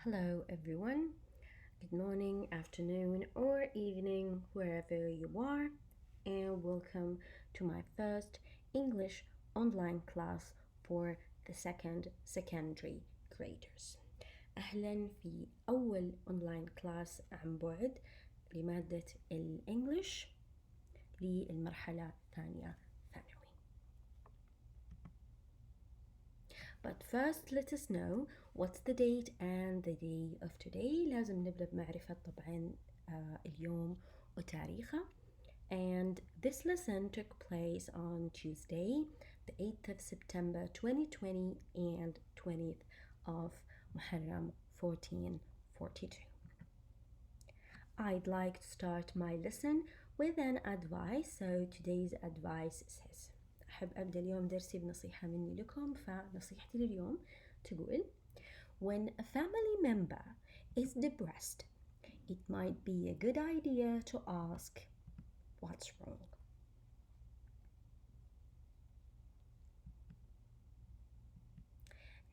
Hello everyone, good morning, afternoon or evening wherever you are, and welcome to my first English online class for the secondary graders. أهلا في أول أونلاين كلاس عن بعد لمادة الإنجليش للمرحلة الثانية ثانوي. But first let us know what's the date and the day of today. لازم نبدأ بمعرفة طبعا اليوم وتاريخه. And this lesson took place on Tuesday, the 8th of September 2020 and 20th of Muharram 1442. I'd like to start my lesson with an advice. So today's advice says أحب أبدأ اليوم درسي بنصيحة مني لكم. فنصيحتي لليوم تقول: When a family member is depressed, it might be a good idea to ask what's wrong.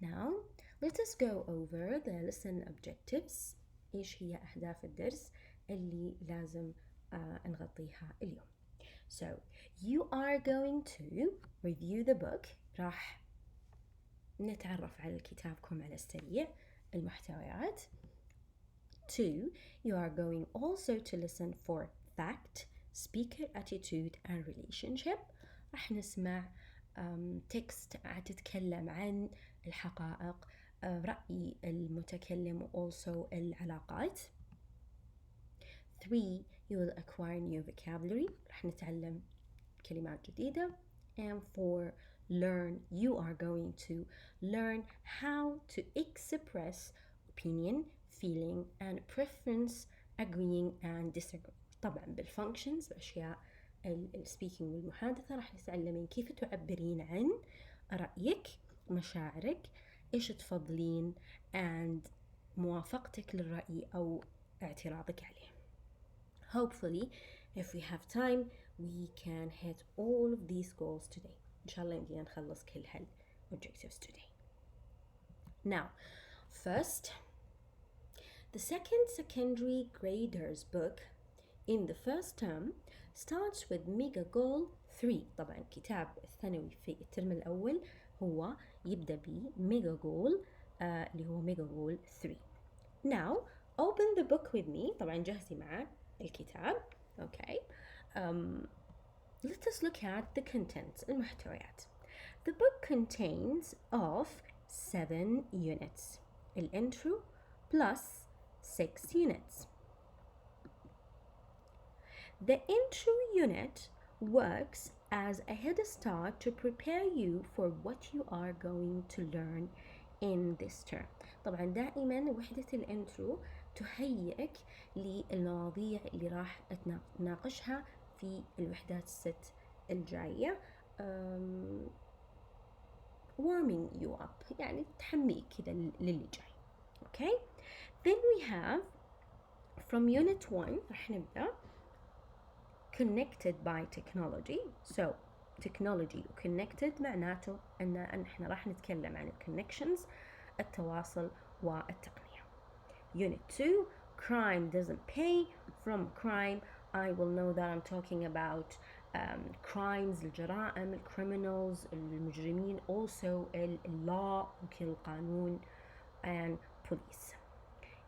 Now, let us go over the lesson objectives. إيش هي أهداف الدرس اللي لازم نغطيها اليوم. So, you are going to review the book. راح نتعرف على كتابكم على السريع المحتويات. 2. You are going also to listen for fact, speaker attitude and relationship. راح نسمع تكست تتكلم عن الحقائق، رأي المتكلم و also العلاقات. 3. You will acquire new vocabulary. راح نتعلم كلمات جديدة. And 4. Learn. You are going to learn how to express opinion, feeling and preference, agreeing and disagreeing. طبعا بالfunctions بأشياء السبيكينج والمحادثة راح نتعلمين كيف تعبرين عن رأيك، مشاعرك، إيش تفضلين and موافقتك للرأي أو اعتراضك عليه. Hopefully, if we have time, we can hit all of these goals today. إن شاء الله يمدينا نخلص كل objectives today. Now, first, the secondary graders book in the first term starts with Mega Goal 3. طبعا كتاب الثانوي في الترم الأول هو يبدأ ب Mega Goal اللي هو Mega Goal 3. Now, open the book with me. طبعا جهزي مع الكتاب. Okay. Let us look at the contents, المحتويات. The book contains of 7 units. الintro plus 6 units. The intro unit works as a head start to prepare you for what you are going to learn in this term. طبعا دائما وحدة الانترو تهيئك للمواضيع اللي راح نناقشها في الوحدات الست الجاية. warming you up، يعني تحميك كذا للي جاي. Okay. Then we have from unit 1 راح نبدأ connected by technology. So technology و connected معناته أن احنا راح نتكلم عن connections، التواصل والتقنية. Unit 2 crime doesn't pay. From crime I will know that I'm talking about crimes، الجرائم، criminals، المجرمين، also law القانون and police.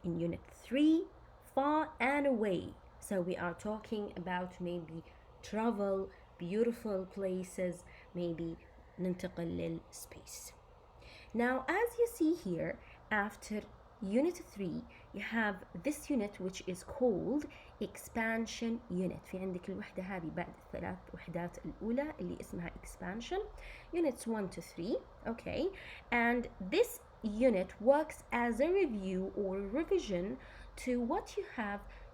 In unit 3 far and away. So we are talking about maybe travel, beautiful places, maybe ننتقل للspace. Now as you see here, after unit 3 you have this unit which is called expansion unit. في عندك الوحدة هذه بعد الثلاث وحدات الأولى اللي اسمها expansion. Units 1 to 3. Okay. And this unit works as a review or revision to what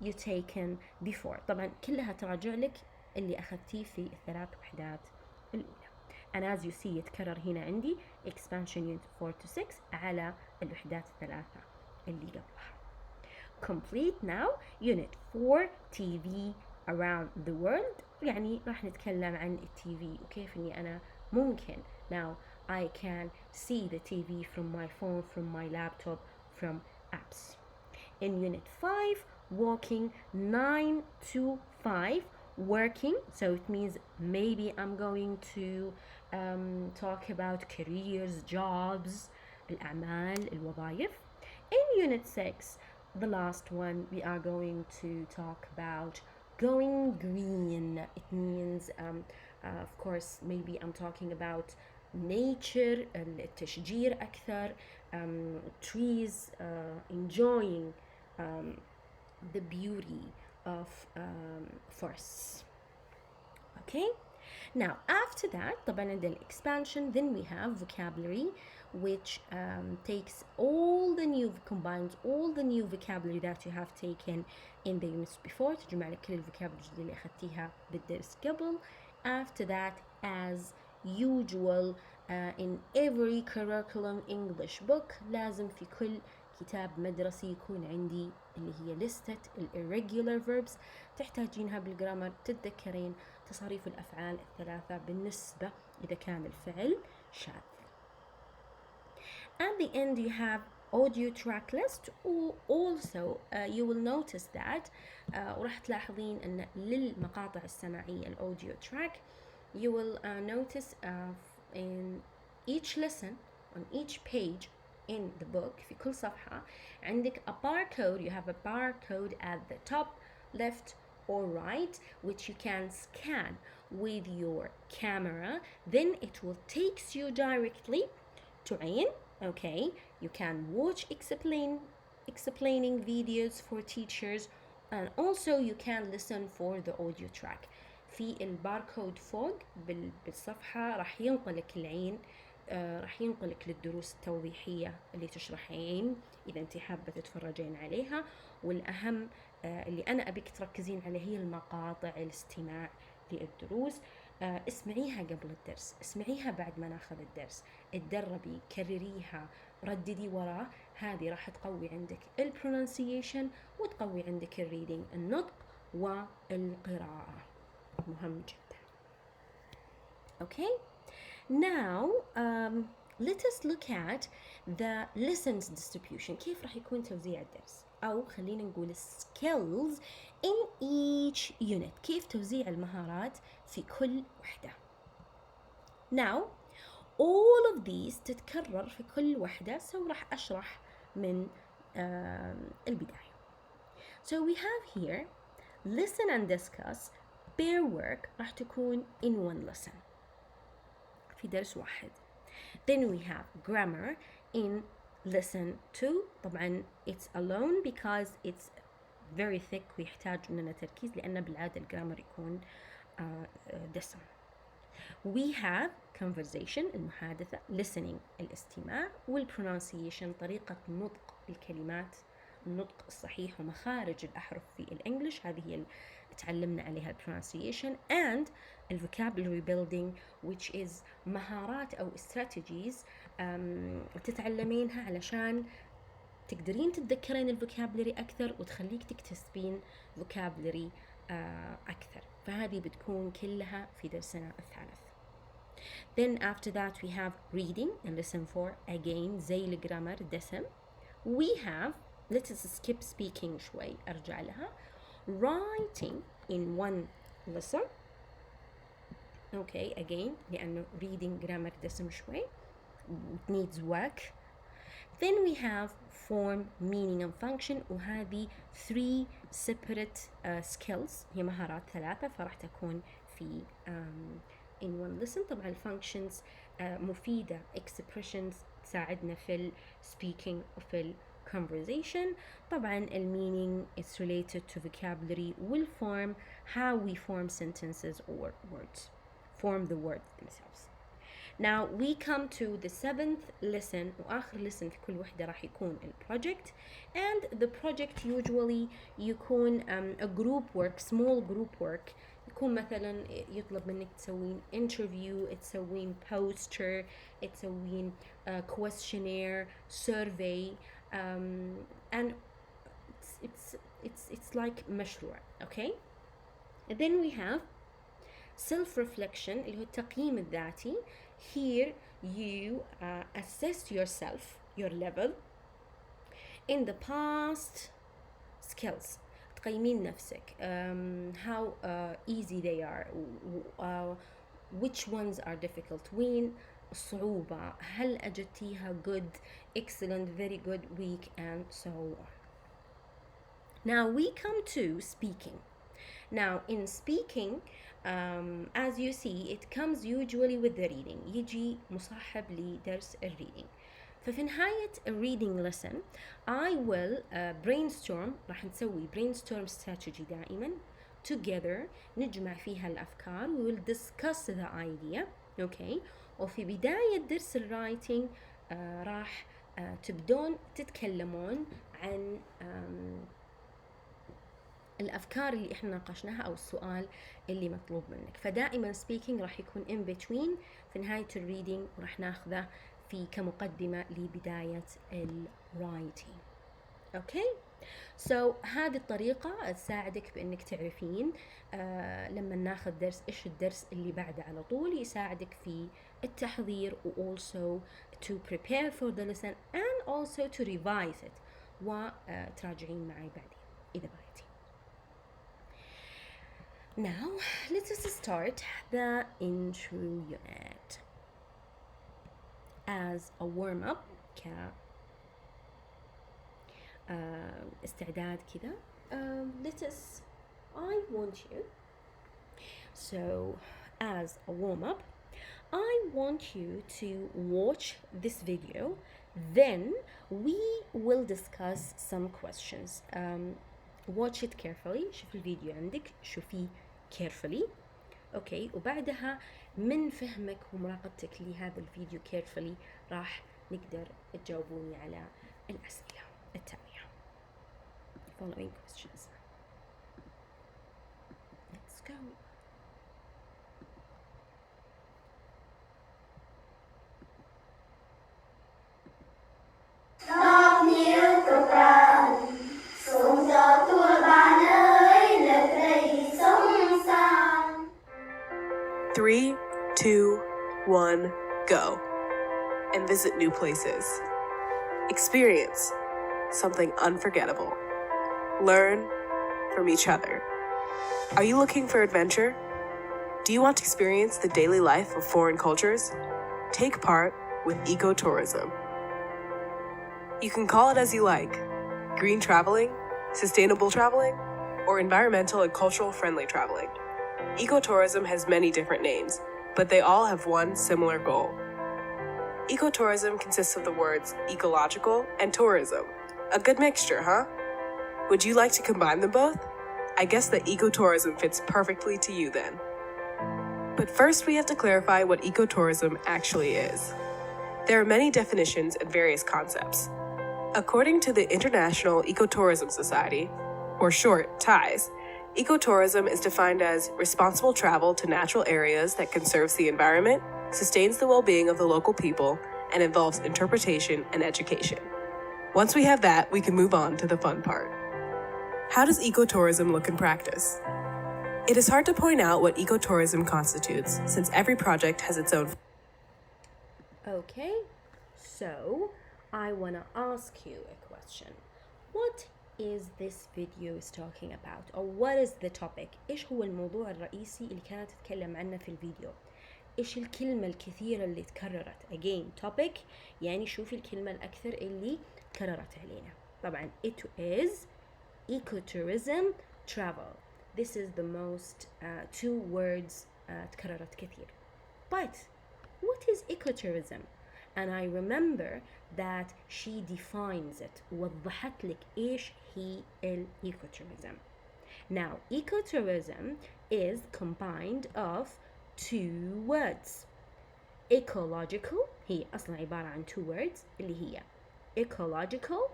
you taken before. طبعا كلها تراجع لك اللي أخذتيه في الثلاث وحدات الأولى. And as you see يتكرر هنا عندي expansion unit 4 to 6 على الوحدات الثلاثة اللي قبلها. Complete now unit 4 TV around the world. يعني راح نتكلم عن التي وكيف اني انا ممكن now I can see the TV from my phone, from my laptop, from apps. In Unit 5, walking 9 to 5, working, so it means maybe I'm going to talk about careers, jobs, الأعمال, الوظائف. In Unit 6, the last one, we are going to talk about going green. It means, of course, maybe I'm talking about nature, التشجير أكثر, trees, enjoying the beauty of forests. Okay, now after that طبعا the expansion, then we have vocabulary, which takes combines all the new vocabulary that you have taken in the units before. تجمع لك كل الفوكابولري اللي أخذتيها بالدرس قبل. After that, as usual, in every curriculum English book لازم في كل كتاب مدرسي يكون عندي اللي هي لستة irregular verbs تحتاجينها بالجرامر. تتذكرين تصاريف الأفعال الثلاثة بالنسبة إذا كان الفعل شاذ. At the end you have audio track list. Also you will notice that وراح تلاحظين أن للمقاطع السماعية الأوديو track you will notice in each lesson on each page in the book في كل صفحة عندك a barcode. You have a barcode at the top left or right which you can scan with your camera. Then it will takes you directly to عين. Okay, you can watch explaining videos for teachers, and also you can listen for the audio track. في الباركود فوق بالصفحة راح ينقلك العين، راح ينقلك للدروس التوضيحية اللي تشرحين إذا أنت حابة تتفرجين عليها. والأهم اللي أنا أبيك تركزين عليه هي المقاطع الاستماع للدروس. اسمعيها قبل الدرس، اسمعيها بعد ما ناخذ الدرس، اتدربي، كرريها، رددي وراه. هذه راح تقوي عندك البرونسيشن وتقوي عندك الريدينج، النطق والقراءة، مهم جدا. Okay, now let us look at the lessons distribution. كيف راح يكون توزيع الدرس، أو خلينا نقول skills in each unit، كيف توزيع المهارات في كل وحدة. Now all of these تتكرر في كل وحدة، so راح أشرح من البداية. So we have here listen and discuss pair work راح تكون in one lesson في درس واحد. Then we have grammar in lesson 2. طبعا it's alone because it's very thick ويحتاج مننا تركيز لأن بالعادة الجرامر يكون دسم. We have conversation المحادثة، listening الاستماع، والpronunciation طريقة نطق الكلمات، النطق الصحيح ومخارج الأحرف في الإنجليش، هذه هي تعلمنا عليها pronunciation. And vocabulary building which is مهارات أو strategies تتعلمينها علشان تقدرين تتذكرين الفوكابلري أكثر وتخليك تكتسبين فوكابلري أكثر. فهذه بتكون كلها في درسنا الثالث. Then after that we have reading and listen for again زي الجرامر دسم. We have let us skip speaking شوي أرجع لها. Writing in one lesson. Okay, again لأنه reading grammar دسم شوي. It needs work. Then we have form, meaning and function، وهذه 3 separate skills، هي مهارات ثلاثة فراح تكون في in one lesson. طبعا functions مفيدة، expressions تساعدنا في ال speaking وفي ال conversation. طبعا meaning is related to vocabulary والform how we form sentences or words, form the words themselves. Now we come to the 7th lesson وآخر lesson في كل وحدة راح يكون project. And the project usually يكون a group work, small group work. يكون مثلا يطلب منك تسوين interview، تسوين poster، تسوين questionnaire، survey, and it's like مشروع. Okay, and then we have self-reflection اللي هو التقييم الذاتي. Here you assess yourself, your level in the past skills. تقيمين نفسك how easy they are, which ones are difficult, وين الصعوبة, هل أجدتيها good, excellent, very good, weak, and so on. Now we come to speaking. Now in speaking, as you see, it comes usually with the reading. يجي مصاحب لدرس الريدing. ففي نهاية reading lesson I will brainstorm. راح نسوي brainstorm strategy دائما together, نجمع فيها الأفكار. we will discuss the idea. okay. وفي بداية درس الرايتنج راح تبدون تتكلمون عن الأفكار اللي إحنا ناقشناها أو السؤال اللي مطلوب منك. فدائما speaking راح يكون in between في نهاية الريدينج، وراح ناخذه في كمقدمة لبداية الرايتنج. أوكي؟ So هذه الطريقة تساعدك بأنك تعرفين لما ناخذ درس إيش الدرس اللي بعده على طول، يساعدك في التحضير و also to prepare for the lesson and also to revise it وتراجعين معي بعدين إذا بغيتي. Now let us start the intro unit as a warm-up استعداد كذا. I want you, so as a warm-up I want you to watch this video, then we will discuss some questions. Watch it carefully. شوف الفيديو عندك، شوفيه carefully. اوكي، وبعدها من فهمك ومراقبتك لهذا الفيديو carefully راح نقدر تجاوبوني على الأسئلة التالية. Following questions. Let's go. Three, 2, 1, go. And visit new places. Experience something unforgettable. Learn from each other. Are you looking for adventure? Do you want to experience the daily life of foreign cultures? Take part with ecotourism. You can call it as you like: green traveling, sustainable traveling, or environmental and cultural friendly traveling. Ecotourism has many different names, but they all have one similar goal. Ecotourism consists of the words ecological and tourism. A good mixture, huh? Would you like to combine them both? I guess that ecotourism fits perfectly to you then. But first we have to clarify what ecotourism actually is. There are many definitions and various concepts. According to the International Ecotourism Society, or short, TIES, ecotourism is defined as responsible travel to natural areas that conserves the environment, sustains the well-being of the local people, and involves interpretation and education. Once we have that, we can move on to the fun part. How does ecotourism look in practice? It is hard to point out what ecotourism constitutes, since every project has its own. Okay, so I want to ask you a question. What is this video is talking about, or what is the topic? إيش هو الموضوع الرئيسي اللي كانت تتكلم عنه في الفيديو؟ إيش الكلمة الكثيرة اللي تكررت؟ Again, topic يعني شوفي الكلمة الأكثر اللي تكررت علينا. طبعا it is ecotourism travel. This is the most two words تكررت كثير. But what is ecotourism? And I remember that she defines it. وضحت لك إيش هي ecotourism. Now, ecotourism is combined of two words. Ecological هي أصلا عبارة عن two words اللي هي ecological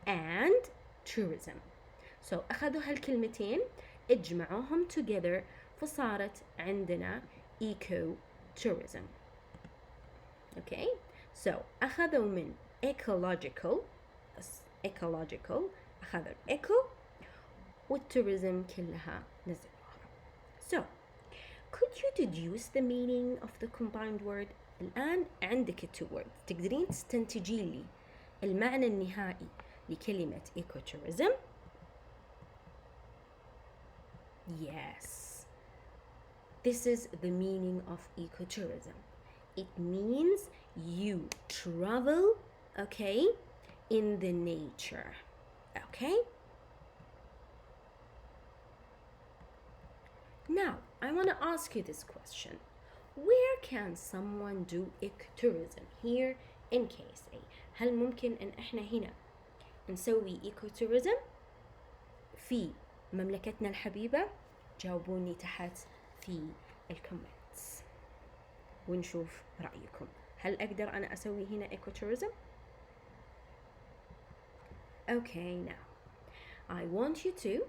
and tourism. So أخذوا هالكلمتين اجمعوهم together فصارت عندنا ecotourism. Okay, so أخذوا من ecological أخذوا eco والtourism كلها نزلوها. So could you deduce the meaning of the combined word? الآن عندك two words تقدرين تستنتجي لي المعنى النهائي لكلمة ecotourism. Yes, this is the meaning of ecotourism. It means you travel, okay, in the nature, okay? Now, I want to ask you this question. Where can someone do ecotourism? Here in KSA. هل ممكن ان احنا هنا نسوي ecotourism في مملكتنا الحبيبة؟ جاوبوني تحت في الكومنتس ونشوف رأيكم. هل أقدر أنا أسوي هنا ecotourism؟ Okay, now I want you to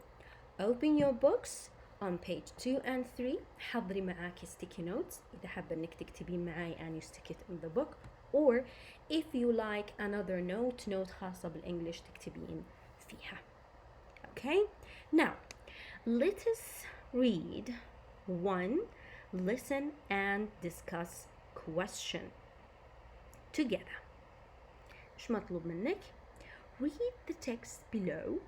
open your books on page 2 and 3. حضري معاك sticky notes إذا حابة إنك تكتبين معاي and you stick it in the book, or if you like another note خاصة بالإنجليش تكتبين فيها. Okay, now let us read one listen and discuss question together. إيش مطلوب منك؟ Read the text below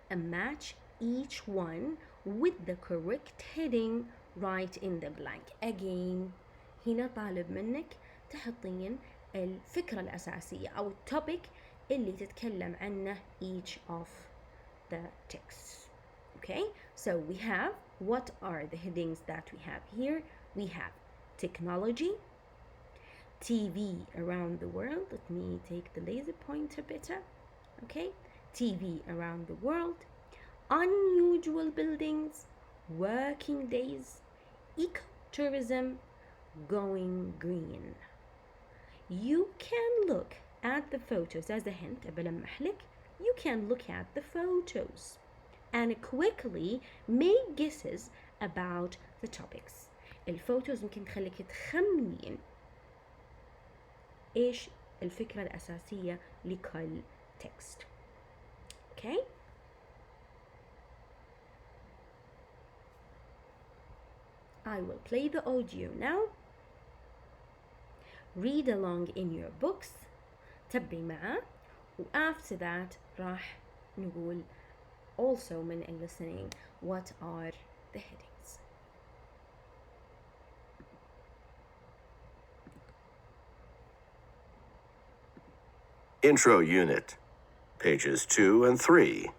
and match each one with the correct heading right in the blank. Again, هنا طالب منك تحطين الفكرة الأساسية أو التوبيك اللي تتكلم عنه each of the texts. Okay, so we have, what are the headings that we have here? We have technology, TV around the world. Let me take the laser pointer better. Okay, TV around the world, unusual buildings, working days, ecotourism, going green. You can look at the photos as a hint. بلمح لك. You can look at the photos and quickly make guesses about the topics. الفوتوز ممكن تخليك تخمين إيش الفكرة الأساسية لكل text. Okay? I will play the audio now. Read along in your books. تبعي معه. After that راح نقول also من listening what are the headings. Intro Unit, pages 2 and 3.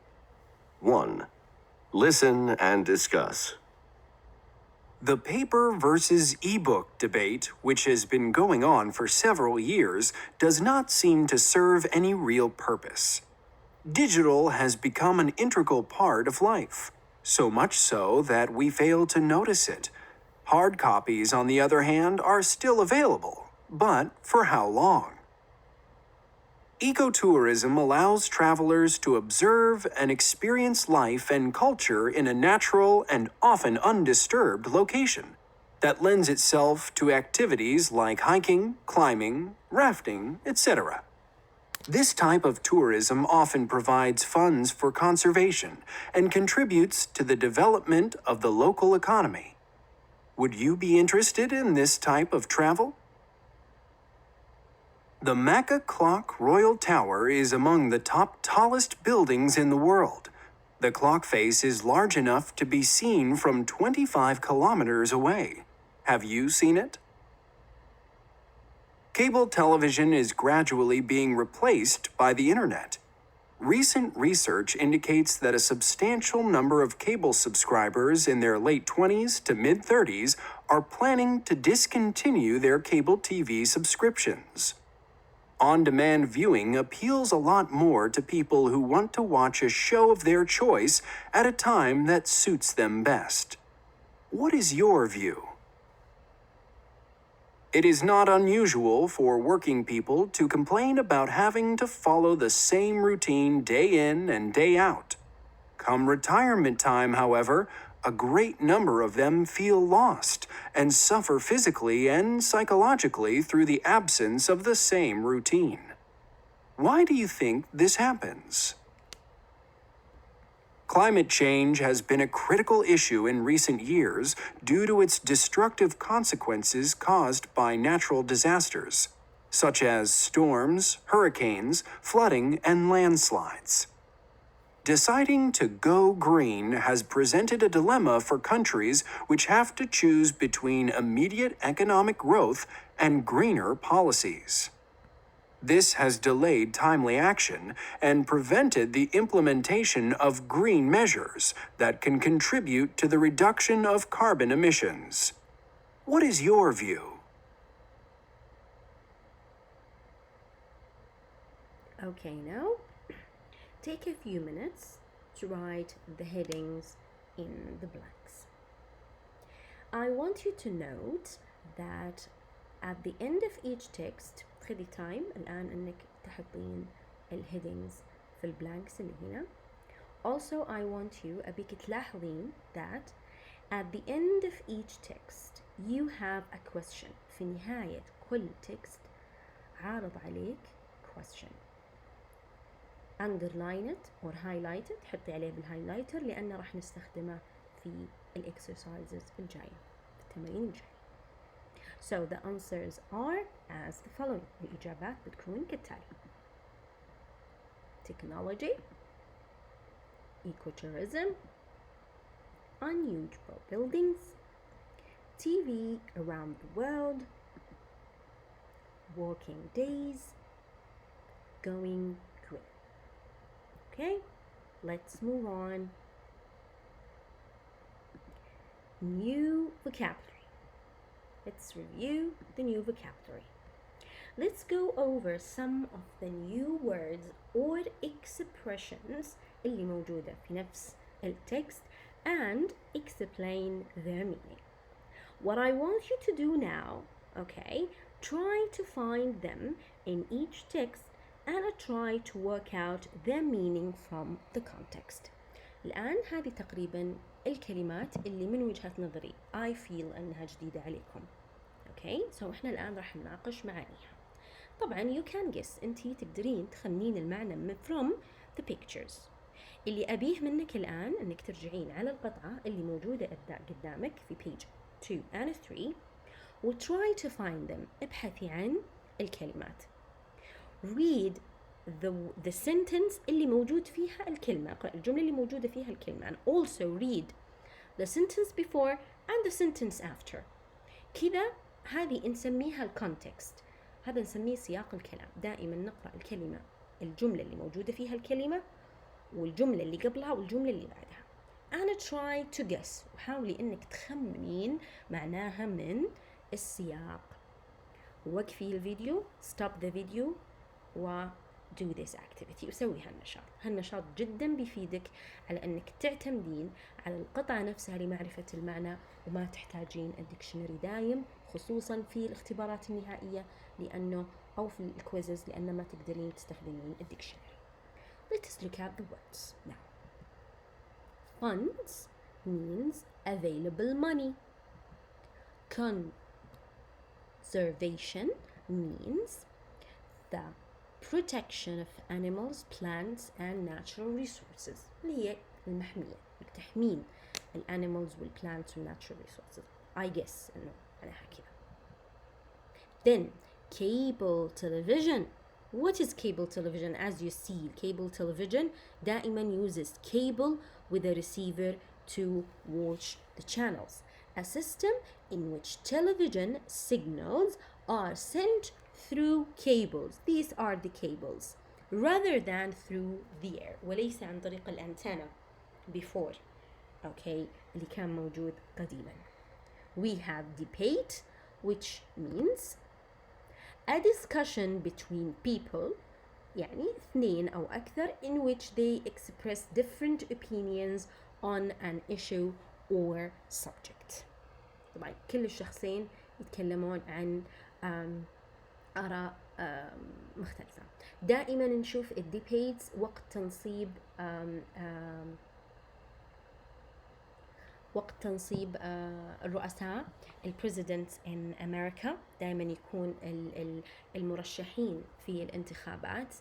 1. Listen and discuss. The paper versus ebook debate, which has been going on for several years, does not seem to serve any real purpose. Digital has become an integral part of life, so much so that we fail to notice it. Hard copies, on the other hand, are still available, but for how long? Ecotourism allows travelers to observe and experience life and culture in a natural and often undisturbed location that lends itself to activities like hiking, climbing, rafting, etc. This type of tourism often provides funds for conservation and contributes to the development of the local economy. Would you be interested in this type of travel? The Maca Clock Royal Tower is among the top tallest buildings in the world. The clock face is large enough to be seen from 25 kilometers away. Have you seen it? Cable television is gradually being replaced by the internet. Recent research indicates that a substantial number of cable subscribers in their late 20s to mid-30s are planning to discontinue their cable TV subscriptions. On-demand viewing appeals a lot more to people who want to watch a show of their choice at a time that suits them best. What is your view? It is not unusual for working people to complain about having to follow the same routine day in and day out. Come retirement time, however, a great number of them feel lost and suffer physically and psychologically through the absence of the same routine. Why do you think this happens? Climate change has been a critical issue in recent years due to its destructive consequences caused by natural disasters. such as storms, hurricanes, flooding, and landslides. Deciding to go green has presented a dilemma for countries which have to choose between immediate economic growth and greener policies. This has delayed timely action and prevented the implementation of green measures that can contribute to the reduction of carbon emissions. What is your view? Okay, now take a few minutes to write the headings in the blanks. I want you to note that at the end of each text خذي time الآن إنك تحطين الهيدنجز في البلانكس اللي هنا. Also I want you أبيك تلاحظين that at the end of each text you have a question. في نهاية كل text عارض عليك question. underline it or highlight it. حطي عليه بالهايلايتر لأنه راح نستخدمه في الإكسرسايزز الجاية التمارين الجاية. So the answers are as the following. الإجابات بتكون كالتالي: technology, ecotourism, unusual buildings, TV around the world, walking days, going green. Okay, let's move on. New vocabulary. Let's review the new vocabulary. Let's go over some of the new words or expressions اللي موجودة في نفس التكست and explain their meaning. What I want you to do now, okay, try to find them in each text and try to work out their meaning from the context. الآن هذه تقريبا الكلمات اللي من وجهة نظري I feel أنها جديدة عليكم. Okay, so إحنا الآن راح نناقش معانيها. طبعا you can guess، أنتي تقدرين تخمنين المعنى from the pictures. اللي أبيه منك الآن أنك ترجعين على القطعة اللي موجودة قدامك في page 2 and 3 و try to find them. ابحثي عن الكلمات. Read the sentence اللي موجود فيها الكلمة. اقرأ الجملة اللي موجودة فيها الكلمة. And also read the sentence before and the sentence after. كذا هذه نسميها الكونتكست. هذا نسميه سياق الكلام. دائما نقرأ الكلمة الجملة اللي موجودة فيها الكلمة والجملة اللي قبلها والجملة اللي بعدها. and try to guess. وحاولي انك تخمنين معناها من السياق. وقفي الفيديو, stop the video و do this activity وسوي هالنشاط. هالنشاط جدا بيفيدك على انك تعتمدين على القطعة نفسها لمعرفة المعنى وما تحتاجين الديكشنري دايم، خصوصا في الاختبارات النهائية لانه او في الكويزز لان ما تقدرين تستخدمين الديكشنري. Let's look at the words now. Funds means available money. Conservation means the protection of animals, plants and natural resources. اللي هي المحمية، تحمين الانيمالز والplants والnatural resources. I guess انه معناها كذا. Then cable television. What is cable television? As you see, cable television دائما uses cable with a receiver to watch the channels. A system in which television signals are sent through cables. These are the cables rather than through the air. وليس عن طريق الأنتنة before. Okay, اللي كان موجود قديما. We have debate, which means a discussion between people, يعني اثنين أو أكثر, in which they express different opinions on an issue or subject. طبعا كل الشخصين يتكلمون عن آراء مختلفة. دائما نشوف الديبيتس وقت تنصيب الرؤساء البريزيدنتس in America. دائما يكون المرشحين في الانتخابات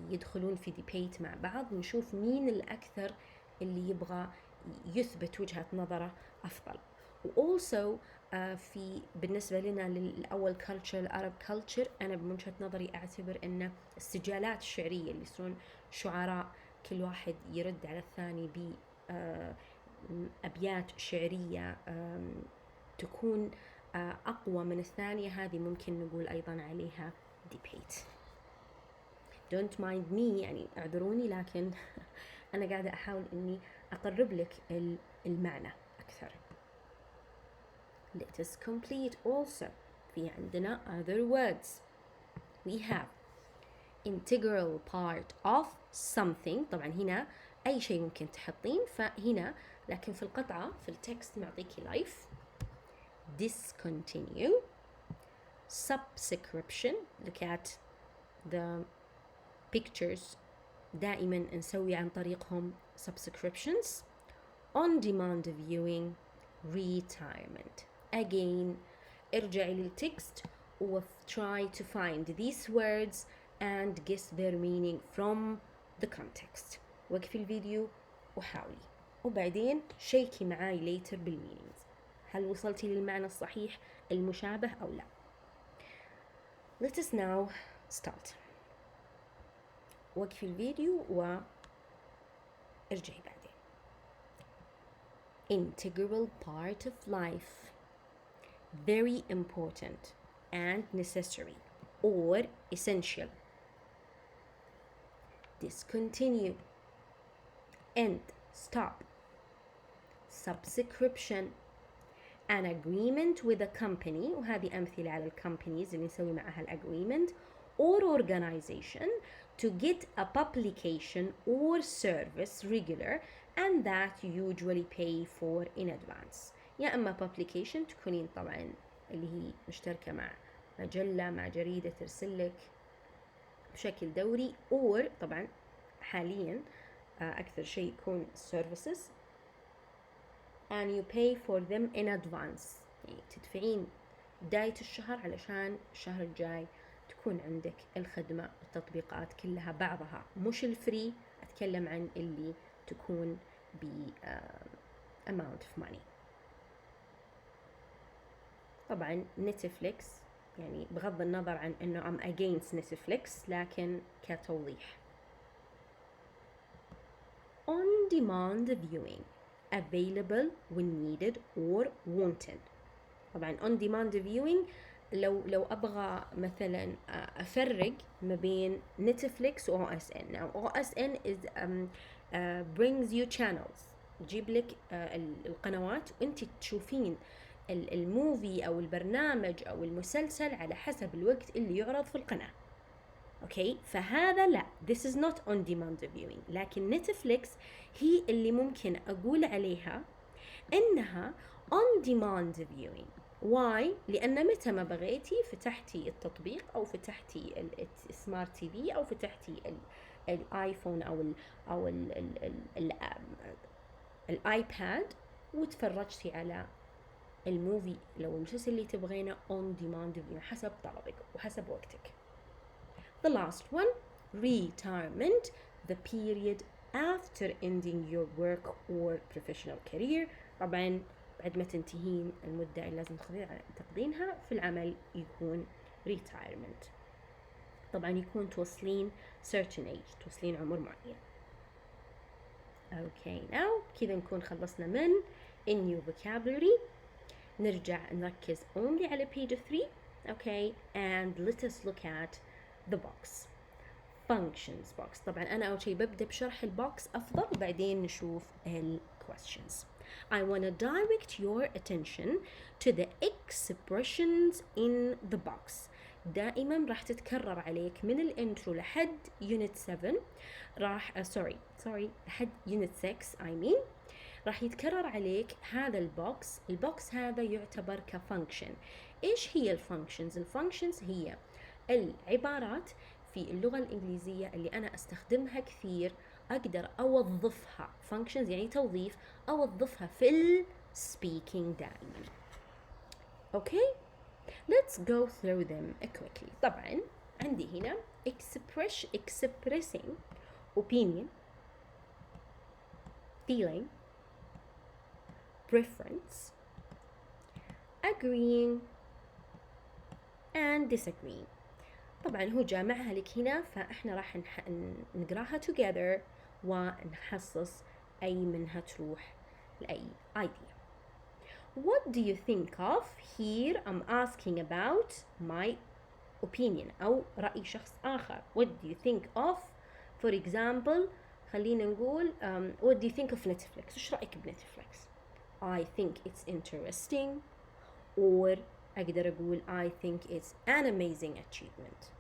يدخلون في ديبيت مع بعض، نشوف مين الأكثر اللي يبغى يثبت وجهة نظره أفضل. وأولسو في بالنسبة لنا للأول culture العرب culture، أنا بوجهة نظري أعتبر أن السجالات الشعرية اللي يصيرون شعراء كل واحد يرد على الثاني بأبيات شعرية تكون أقوى من الثانية، هذه ممكن نقول أيضا عليها debate. don't mind me، يعني اعذروني، لكن أنا قاعدة أحاول إني أقرب لك المعنى أكثر. Let us complete also. في عندنا other words. We have integral part of something. طبعا هنا أي شيء ممكن تحطين، فهنا لكن في القطعة في التكست معطيكي life. Discontinue. Subscription. Look at the pictures، دائما نسوي عن طريقهم subscriptions. On demand viewing. Retirement. Again ارجعي للتكست و try to find these words and guess their meaning from the context. وقفي الفيديو وحاولي، وبعدين شيكي معاي later بالmeanings، هل وصلتي للمعنى الصحيح المشابه أو لا. Let us now start. وقفي الفيديو وارجعي بعدين. Integral part of life. Very important and necessary or essential. Discontinue. End. Stop. Subscription. An agreement with a company، وهذه أمثلة على الcompanies اللي نسوي معها الagreement or organization to get a publication or service regular and that you usually pay for in advance. يا أما publication تكونين طبعا اللي هي مشتركة مع مجلة، مع جريدة ترسلك بشكل دوري، or طبعا حاليا أكثر شيء يكون services and you pay for them in advance، يعني تدفعين بداية الشهر علشان الشهر الجاي تكون عندك الخدمة. التطبيقات كلها بعضها مش الفري، أتكلم عن اللي تكون ب amount of money. طبعا نتفليكس، يعني بغض النظر عن انه I'm against نتفليكس، لكن كتوضيح. On demand viewing. Available when needed or wanted. طبعا on demand viewing لو أبغى مثلا أفرق ما بين نتفليكس و OSN. Now OSN is brings you channels، يجيب لك القنوات وانت تشوفين الموفي أو البرنامج أو المسلسل على حسب الوقت اللي يعرض في القناة. أوكي، فهذا لا، this is not on demand viewing. لكن نتفليكس هي اللي ممكن أقول عليها إنها on demand viewing. why؟ لأن متى ما بغيتي فتحتي التطبيق أو فتحتي السمارت تي في أو فتحتي الآيفون أو الآيباد وتفرجتي على الموفي لو المسلسل اللي تبغينه on demand viewing حسب طلبك وحسب وقتك. The last one, retirement, the period after ending your work or professional career. طبعا بعد ما تنتهين المدة اللي لازم تقضينها في العمل يكون retirement. طبعا يكون توصلين certain age، توصلين عمر معين. Okay, now كذا نكون خلصنا من new vocabulary. نرجع نركز only على page 3. Okay, and let us look at the box. Functions box. طبعا أنا أول شيء ببدأ بشرح البوكس أفضل وبعدين نشوف questions. I want to direct your attention to the expressions in the box. دائما راح تتكرر عليك من الانترو لحد unit 7 راح لحد unit 6 I mean راح يتكرر عليك هذا البوكس هذا يعتبر كفانكشن. ايش هي الفانكشنز؟ الفانكشنز هي العبارات في اللغة الإنجليزية اللي أنا أستخدمها كثير، أقدر أوظفها functions يعني توظيف، أوظفها في speaking دائما. Okay, let's go through them quickly. طبعا عندي هنا expressing opinion, feeling, preference, agreeing and disagreeing. طبعا هو جامعها لك هنا، فاحنا راح نقراها together ونحصص أي منها تروح لأي idea. What do you think of? Here I'm asking about my opinion أو رأي شخص آخر. What do you think of? For example خلينا نقول what do you think of Netflix? وش رأيك بنتفليكس؟ I think it's interesting, or أقدر أقول I think it's an amazing achievement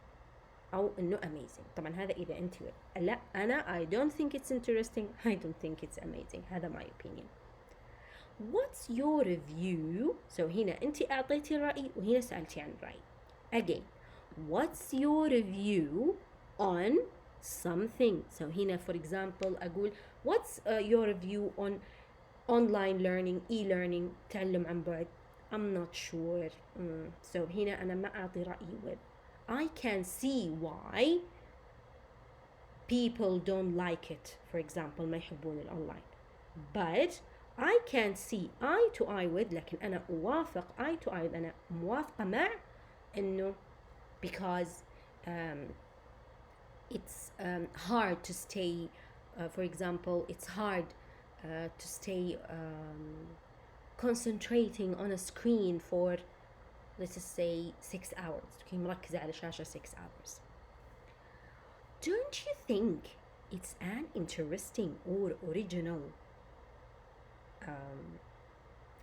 أو إنه amazing. طبعا هذا إذا أنت لا أنا I don't think it's interesting, I don't think it's amazing. هذا my opinion. What's your view? So هنا أنت أعطيتي الرأي وهنا سألتي عن الرأي. Again, what's your view on something? So هنا for example أقول what's your view on online learning, e-learning, تعلم عن بعد. I'm not sure. So هنا أنا ما أعطي رأيي with I can see why people don't like it. For example ما يحبون الأونلاين. But I can see eye to eye with, لكن أنا أوافق eye to eye، أنا موافقة مع إنه because it's hard to stay for example it's hard to stay concentrating on a screen for let's say 6 hours. تكوني مركزة على شاشة 6 hours. Don't you think it's an interesting or original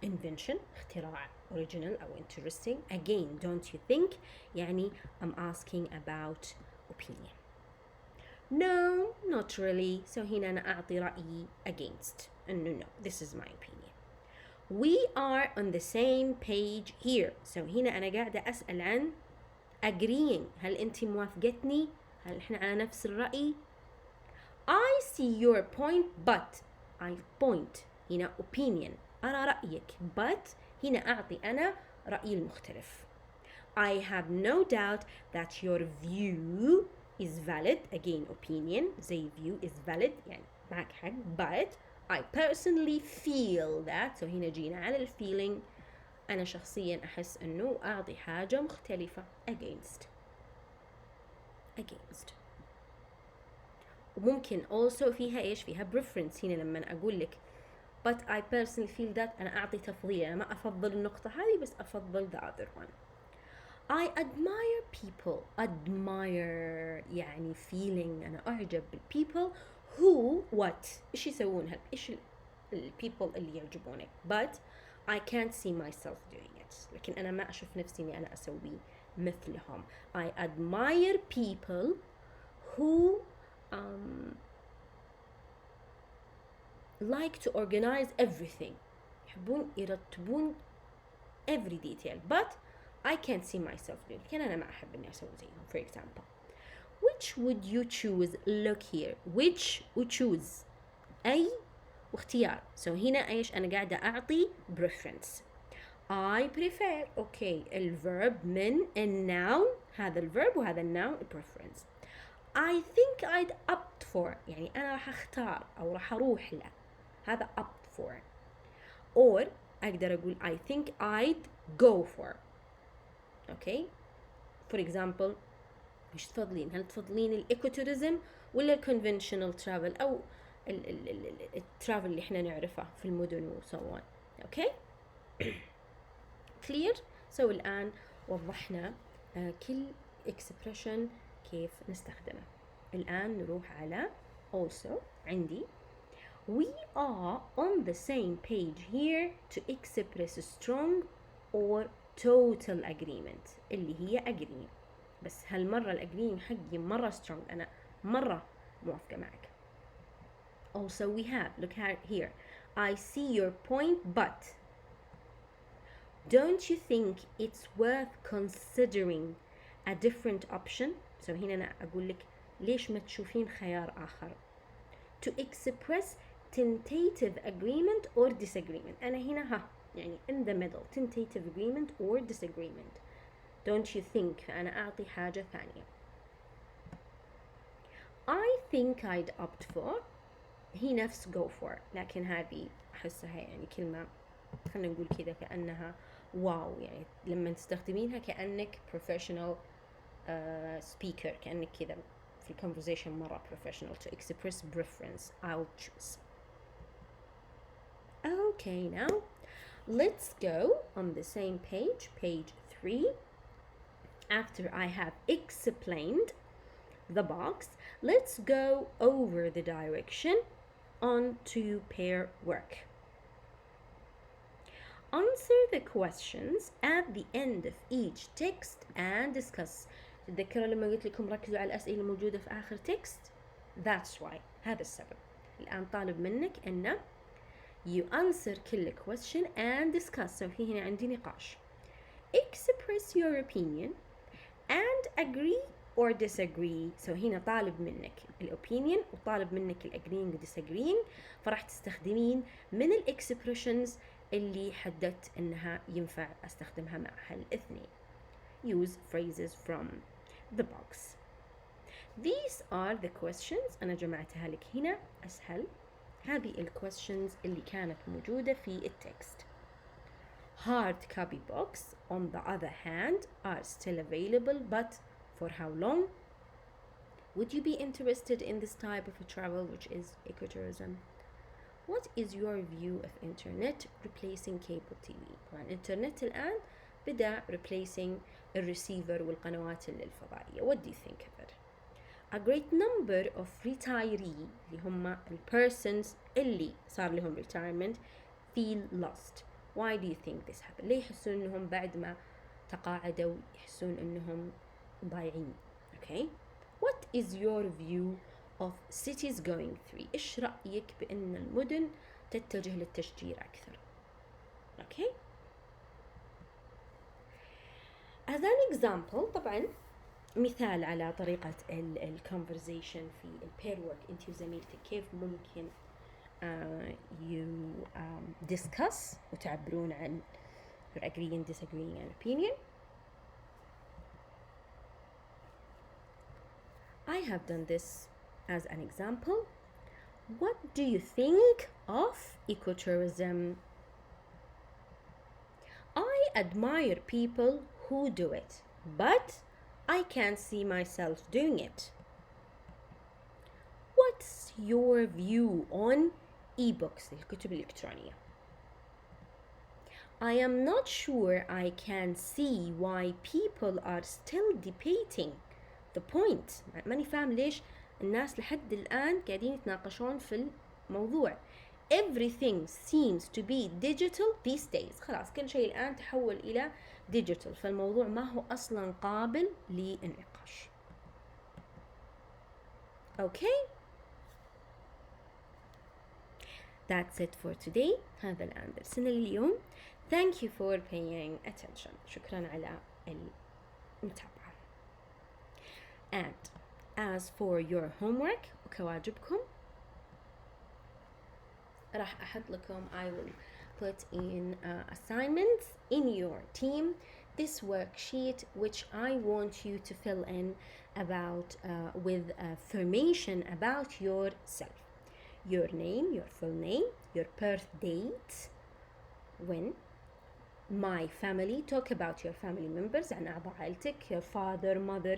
invention? اختراع original أو interesting. Again, don't you think يعني I'm asking about opinion. No, not really. So هنا أنا أعطي رأيي against إنه no, this is my opinion. We are on the same page here. So هنا أنا قاعدة أسأل عن agreeing. هل أنت موافقتني؟ هل إحنا على نفس الرأي؟ I see your point but I point هنا opinion أرى رأيك but هنا أعطي أنا رأيي المختلف. I have no doubt that your view is valid. Again opinion زي view is valid يعني معك حق but I personally feel that. So هنا جينا على الفيلينج. أنا شخصيا أحس أنه أعطي حاجة مختلفة against. وممكن also فيها إيش؟ فيها preference. هنا لما أقول لك but I personally feel that أنا أعطي تفضيل، أنا ما أفضل النقطة هذه بس أفضل the other one. I admire people. Admire يعني feeling أنا أعجب بالpeople who what إيش يسوون إيش people اللي يعجبونك but I can't see myself doing it. لكن أنا ما أشوف نفسي إني أنا أسوي مثلهم. I admire people who like to organize everything. يحبون يرتبون every detail but I can't see myself doing it. لكن أنا ما أحب إني أسوي زيهم. For example, which would you choose? Look here. which وchoose أي واختيار. So هنا إيش أنا قاعدة أعطي preference. I prefer. Okay. الverb من الnoun هذا الverb وهذا الnoun preference. I think I'd opt for يعني أنا راح أختار أو راح أروح له. هذا opt for. or أقدر أقول I think I'd go for. Okay. For example إيش تفضلين؟ هل تفضلين الإيكوتوريزم ولا الكونفنشنال ترافل أو الترافل اللي إحنا نعرفه في المدن وسو on. Okay. clear. So الآن وضحنا كل expression كيف نستخدمه. الآن نروح على also عندي we are on the same page here to express strong or total agreement اللي هي agree. بس هالمرة الagreeing حقي مرة strong، أنا مرة موافقة معك. Also we have look here I see your point but don't you think it's worth considering a different option. So هنا أنا أقول لك ليش ما تشوفين خيار آخر to express tentative agreement or disagreement. أنا هنا يعني in the middle tentative agreement or disagreement. Don't you think؟ فأنا أعطي حاجة ثانية. I think I'd opt for هي نفس go for، لكن هذه أحسها يعني كلمة خلينا نقول كذا كأنها واو، يعني لما تستخدمينها كأنك professional speaker، كأنك كذا في conversation مرة professional. To express preference, I'll choose. Okay, now let's go on the same page, page 3. After I have explained the box, let's go over the direction on to pair work. Answer the questions at the end of each text and discuss. تتذكروا لما قلت لكم ركزوا على الأسئلة الموجودة في آخر text؟ That's why. هذا السبب. الآن طالب منك أن you answer كل question and discuss. So في هنا عندي نقاش. Express your opinion and agree or disagree. So هنا طالب منك الopinion وطالب منك agreeing و disagreeing، فراح تستخدمين من expressions اللي حددت انها ينفع استخدمها مع هالاثنين. Use phrases from the box. These are the questions. أنا جمعتها لك هنا أسهل. هذه الquestions اللي كانت موجودة في التكست. Hard copy books, on the other hand, are still available, but for how long? Would you be interested in this type of a travel, which is ecotourism? What is your view of internet replacing cable TV? طبعا الانترنت الآن بدأ replacing الريسيفر والقنوات الفضائية. What do you think of it? A great number of retiree اللي هم persons اللي صار لهم retirement feel lost. Why do you think this happened? ليه يحسون انهم بعد ما تقاعدوا يحسون انهم ضايعين؟ Okay. What is your view of cities going free? إيش رأيك بأن المدن تتجه للتشجير أكثر؟ Okay. As an example، طبعا مثال على طريقة الconversation في الpair work أنت وزميلتك كيف ممكن you discuss وتعبرون عن your agreeing, disagreeing and opinion. I have done this as an example. What do you think of ecotourism? I admire people who do it, but I can't see myself doing it. What's your view on e-books, الكتب الإلكترونية? I am not sure I can see why people are still debating the point. ماني فاهم ليش الناس لحد الآن قاعدين يتناقشون في الموضوع. Everything seems to be digital these days. خلاص كل شيء الآن تحول إلى digital، فالموضوع ما هو أصلا قابل للنقاش. Okay. That's it for today. هذا الآن درسنا اليوم. Thank you for paying attention. شكرا على المتابعة. And as for your homework وكواجبكم راح أحط لكم I will put in assignments in your team this worksheet which I want you to fill in about with information about yourself. Your name, your full name, your birth date, when, my family, talk about your family members عن أعضاء عائلتك, your father, mother,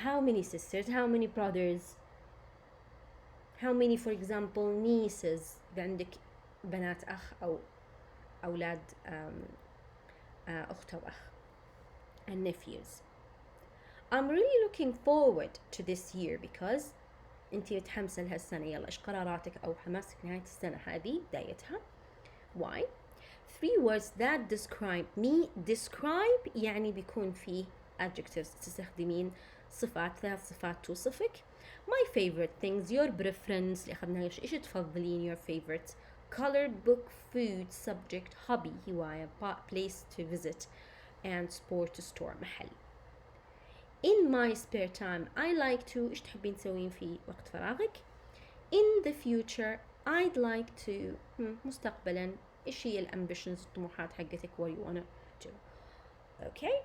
how many sisters, how many brothers, how many for example nieces إذا عندك بنات أخ أو أولاد أخت أو أخ, and nephews. I'm really looking forward to this year because أنتي متحمسة لهالسنة. يلا إيش قراراتك أو حماسك نهاية السنة هذه بدايتها؟ Why? 3 words that describe me. Describe يعني بيكون فيه adjectives تستخدمين صفات, 3 صفات توصفك. My favorite things, your preference اللي أخذناها إيش تفضلين, your favorite color, book, food, subject, hobby, هواية, place to visit, and sport store, محل. In my spare time I like to إيش تحبين تسوين في وقت فراغك. In the future I'd like to مستقبلا إيش هي الامبيشنز الطموحات حقتك, what you wanna do. Okay.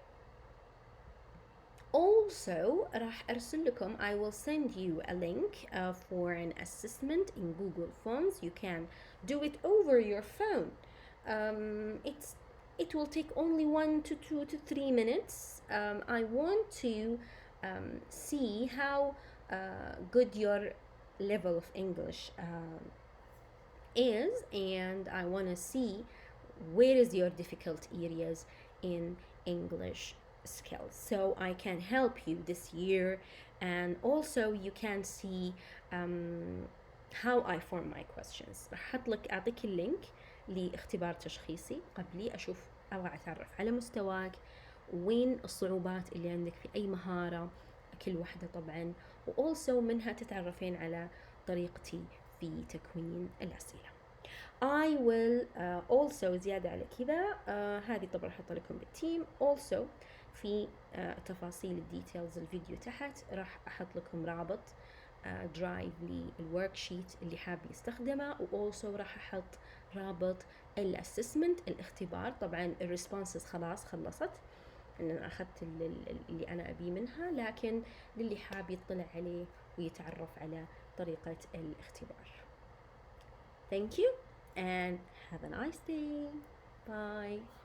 Also راح أرسل لكم I will send you a link for an assessment in Google Forms. You can do it over your phone. it will take only 1 to 2 to 3 minutes. I want to see how good your level of English is, and I want to see where is your difficult areas in English skills, so I can help you this year. And also you can see how I form my questions. راح أعطيك اللينك لاختبار تشخيصي قبلي أشوف أو أتعرف على مستواك، وين الصعوبات اللي عندك في أي مهارة كل واحدة طبعا، وأولسو منها تتعرفين على طريقتي في تكوين الأسئلة. I will also زيادة على كذا هذه طبعا أحط لكم بالتيم. also في تفاصيل الديتيلز الفيديو تحت راح أحط لكم رابط درايف للورك شيت اللي حاب يستخدمه، وأولسو راح أحط رابط الاسسمنت الاختبار. طبعا الريسبونسز خلاص خلصت، ان انا اخذت اللي انا ابيه منها، لكن للي حاب يطلع عليه ويتعرف على طريقة الاختبار. Thank you and have a nice day. Bye.